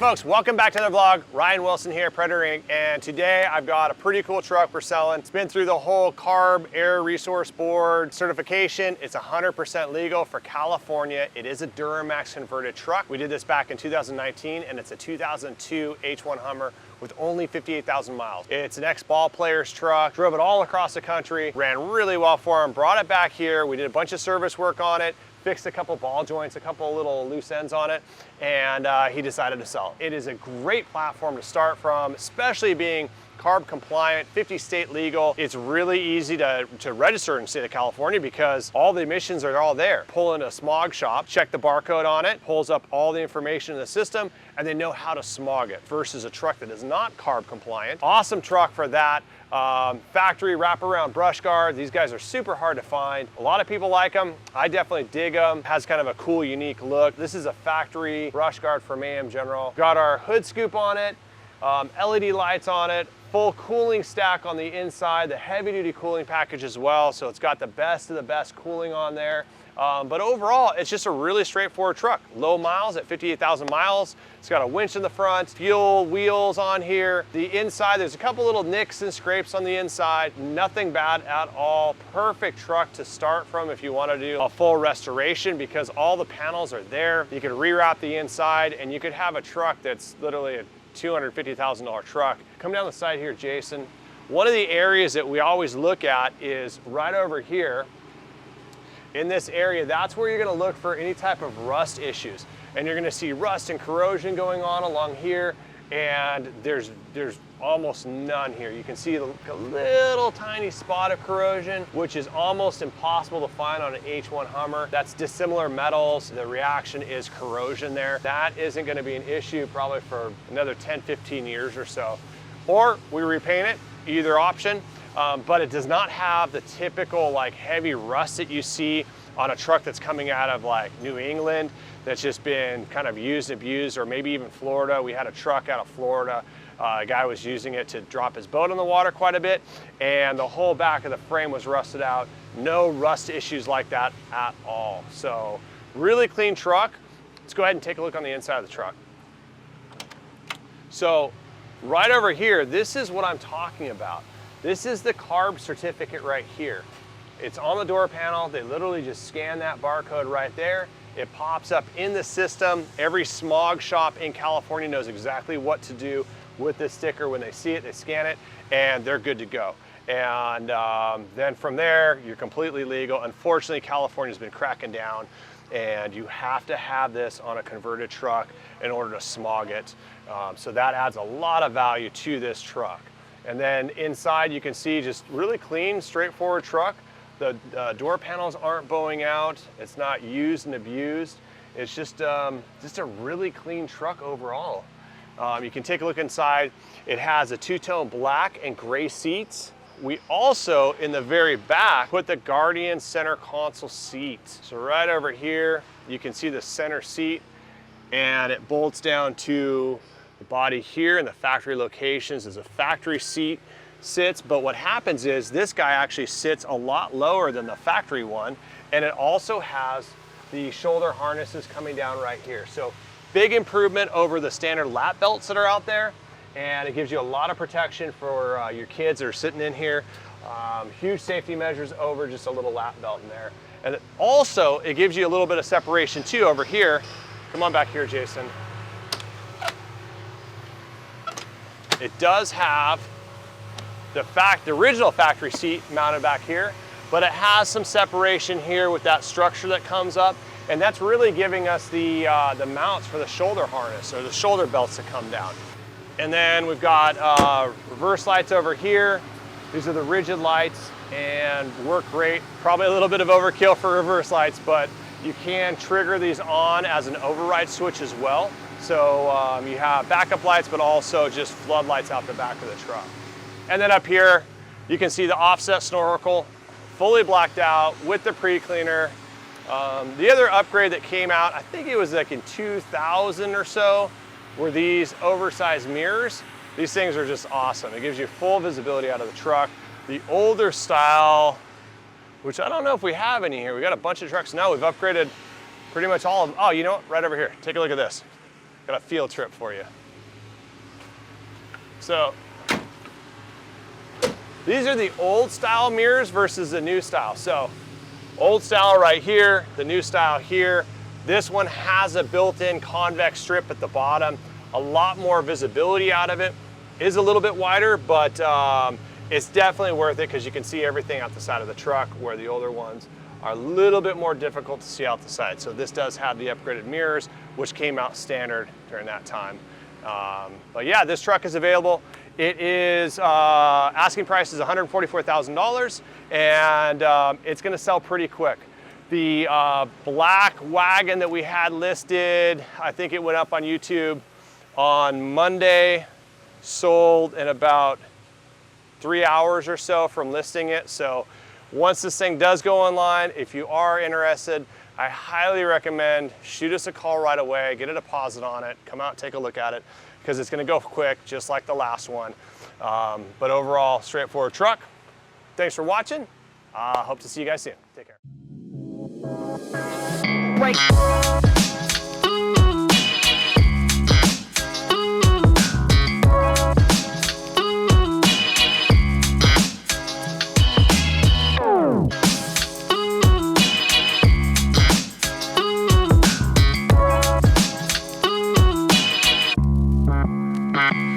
folks, welcome back to another vlog. Ryan Wilson here, Predator Inc. And today I've got a pretty cool truck we're selling. It's been through the whole CARB Air Resource Board certification. It's 100% legal for California. It is a Duramax converted truck. We did this back in 2019 and it's a 2002 H1 Hummer with only 58,000 miles. It's an ex-ball player's truck, drove it all across the country, ran really well for him, brought it back here. We did a bunch of service work on it, fixed a couple ball joints, a couple little loose ends on it, and he decided to sell. It is a great platform to start from, especially being CARB compliant, 50 state legal. It's really easy to register in the state of California because all the emissions are all there. Pull in a smog shop, check the barcode on it, pulls up all the information in the system, and they know how to smog it versus a truck that is not CARB compliant. Awesome truck for that. Factory wraparound brush guard. These guys are super hard to find. A lot of people like them. I definitely dig them. Has kind of a cool, unique look. This is a factory brush guard from AM General. Got our hood scoop on it, LED lights on it, full cooling stack on the inside, the heavy duty cooling package as well. So it's got the best of the best cooling on there. But overall, it's just a really straightforward truck. Low miles at 58,000 miles. It's got a winch in the front, fuel wheels on here. The inside, there's a couple little nicks and scrapes on the inside. Nothing bad at all. Perfect truck to start from if you want to do a full restoration because all the panels are there. You could rewrap the inside and you could have a truck that's literally a $250,000 truck. Come down the side here, Jason. One of the areas that we always look at is right over here. In this area, that's where you're gonna look for any type of rust issues. And you're gonna see rust and corrosion going on along here, and there's almost none here. You can see a little tiny spot of corrosion, which is almost impossible to find on an H1 Hummer. That's dissimilar metals. The reaction is corrosion there. That isn't gonna be an issue probably for another 10, 15 years or so. Or we repaint it, either option. But it does not have the typical like heavy rust that you see on a truck that's coming out of like New England that's just been kind of used and abused, or maybe even Florida. We had a truck out of Florida. A guy was using it to drop his boat in the water quite a bit, and the whole back of the frame was rusted out. No rust issues like that at all. So really clean truck. Let's go ahead and take a look on the inside of the truck. So right over here, this is what I'm talking about. This is the CARB certificate right here. It's on the door panel. They literally just scan that barcode right there. It pops up in the system. Every smog shop in California knows exactly what to do with this sticker. When they see it, they scan it, and they're good to go. And then from there, you're completely legal. Unfortunately, California's been cracking down, and you have to have this on a converted truck in order to smog it. So that adds a lot of value to this truck. And then inside you can see just really clean, straightforward truck. The door panels aren't bowing out. It's not used and abused. It's just a really clean truck overall. You can take a look inside. It has a two-tone black and gray seats. We also, in the very back, put the Guardian center console seat. So right over here, you can see the center seat, and it bolts down to the body here in the factory locations as a factory seat sits. But what happens is this guy actually sits a lot lower than the factory one, and it also has the shoulder harnesses coming down right here. So big improvement over the standard lap belts that are out there, and it gives you a lot of protection for your kids that are sitting in here. Huge safety measures over just a little lap belt in there. And also it gives you a little bit of separation too over here. Come on back here, Jason. It does have the original factory seat mounted back here, but it has some separation here with that structure that comes up, and that's really giving us the mounts for the shoulder harness or the shoulder belts that come down. And then we've got reverse lights over here. These are the rigid lights and work great. Probably a little bit of overkill for reverse lights, but you can trigger these on as an override switch as well. So you have backup lights, but also just floodlights out the back of the truck. And then up here, you can see the offset snorkel, fully blacked out with the pre-cleaner. The other upgrade that came out, I think it was like in 2000 or so, were these oversized mirrors. These things are just awesome. It gives you full visibility out of the truck. The older style, which I don't know if we have any here. We got a bunch of trucks now. We've upgraded pretty much all of them. Oh, you know what? Right over here. Take a look at this. got a field trip for you. So these are the old style mirrors versus the new style. So old style right here, the new style here. This one has a built-in convex strip at the bottom, a lot more visibility out of it. Is a little bit wider, but it's definitely worth it because you can see everything out the side of the truck, where the older ones are a little bit more difficult to see out the side. So this does have the upgraded mirrors, which came out standard during that time. But yeah, this truck is available. It is, asking price is $144,000, and it's gonna sell pretty quick. The black wagon that we had listed, I think it went up on YouTube on Monday, sold in about 3 hours or so from listing it. So once this thing does go online, if you are interested, I highly recommend shoot us a call right away, get a deposit on it, come out, take a look at it, because it's gonna go quick, just like the last one. But overall, straightforward truck. Thanks for watching. Hope to see you guys soon. Take care. Right. Bye.